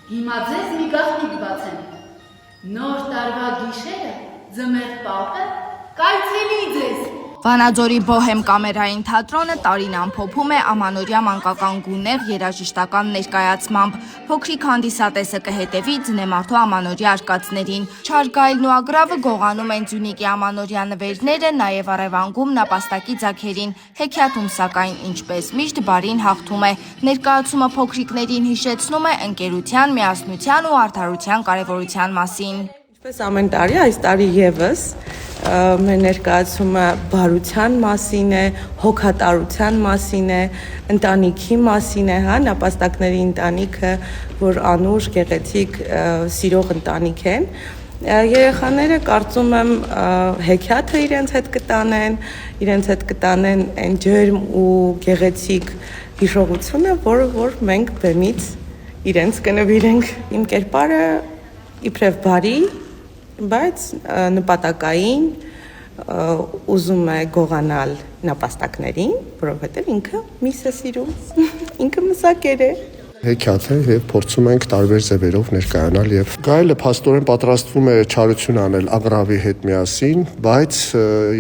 Հիմա ձեզ մի գաղտնիք բացեմ։ Նոր տարվա գիշերը ձմեռ պապը կայցելի ձեզ։ Վանաձորի Բոհեմ կամերային թատրոնը տարին ամփոփում է ամանորյա մանկական գունեղ երաժշտական ներկայացմամբ։ Փոքրիկ հանդիսատեսը կհետևի ձնեմարդու ամանորյա արկածներին։ Չարգայլն ու Ագրավը գողանում են Ձյունիկի ամանորյա նվերները, նաև առևանգում նապաստակի ձագերին։ Հեքիաթում սակայն ինչպես միշտ բարին հաղթում է։ Ներկայացումը փոքրիկներին հիշեցնում է ընկերության, միասնության ու արդարության կարևորության մասին։ Ինչպես ամեն տարի, այս տարի եւս մեր ներկայացումը բարության մասին է, հոգատարության մասին է, ընտանիքի մասին է, հա, նապաստակների ընտանիքը, որ անուշ, գեղեցիկ, սիրող ընտանիք են։ Երեխաները կարծում եմ հեքիաթը իրենց հետ կտանեն այն ջերմ ու գեղեցիկ հիշողությունը, որ մենք բեմից իրենց կնվիրենք։ Իմ կերպարը իբրև բարի, բայց նպատակային ուզում է գողանալ նապաստակներին, որովհետև ինքը միս է սիրում, ինքը մսակեր է։ Հեքիաթ է եւ փորձում ենք տարբեր ձևերով ներկայանալ եւ Գայլը փաստորեն պատրաստվում է չարություն անել Ագրավի հետ միասին, բայց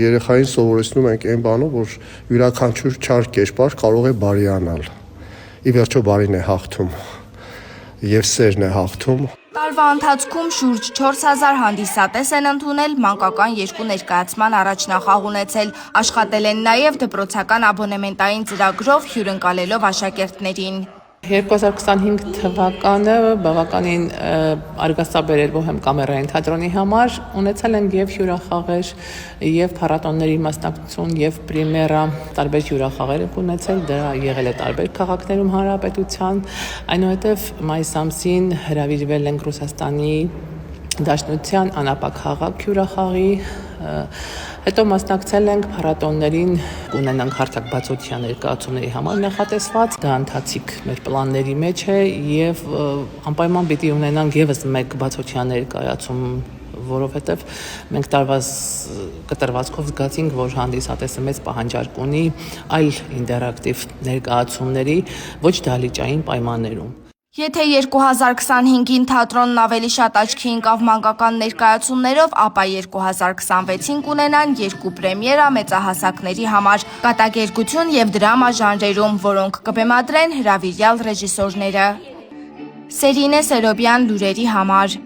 երեխային սովորեցնում ենք այն բանով, որ յուրաքանչյուր չար կերպար կարող է բարիանալ։ Ի վերջո բարին է հաղթում եւ սերն է հաղթում։ Տարվա ընթացքում շուրջ 4000 հանդիսատես են ընդունել, մանկական 2 ներկայացման առաջնախաղ ունեցել, աշխատել են նաև դպրոցական աբոնեմենտային ծրագրով հյուրընկալելով աշակերտներին։ 2025 թվականը բավականին արգասաբեր էր Բոհեմ կամերային թատրոնի համար, ունեցել ենք եւ հյուրախաղեր, եւ փառատոնների մասնակցություն, եւ պրեմիերա, տարբեր հյուրախաղեր ենք ունեցել, դա եղել է տարբեր քաղաքներում հանրապետության, այնուհետեւ մայիս ամսին հրավիրվել ենք Ռուսաստանի Դաշնության անապակ քաղաք հյուրախաղի, հետո մասնակցել ենք փառատոններին, ունենանք հարթակ բացօթյա ներկայացումների համար նախատեսված, դա ընթացիկ մեր պլանների մեջ է եւ անպայման պիտի ունենանք եւս մեկ բացօթյա ներկայացում, որովհետեւ մենք կտրվածքով զգացինք, որ հանդիսատեսը մեծ պահանջարկ ունի այլ ինտերակտիվ ներկայացումների, ոչ դահլիճային պայմաններում։ Եթե 2025-ին թատրոնն ավելի շատ աչքի ընկավ մանկական ներկայացումներով, ապա 2026-ին կունենան 2 պրեմիերա մեծահասակների համար, կատակերգություն եւ դրամա ժանրերում, որոնք կբեմադրեն հրավիրյալ ռեժիսորները։ Սերինե Սերոբյան, լուրերի համար։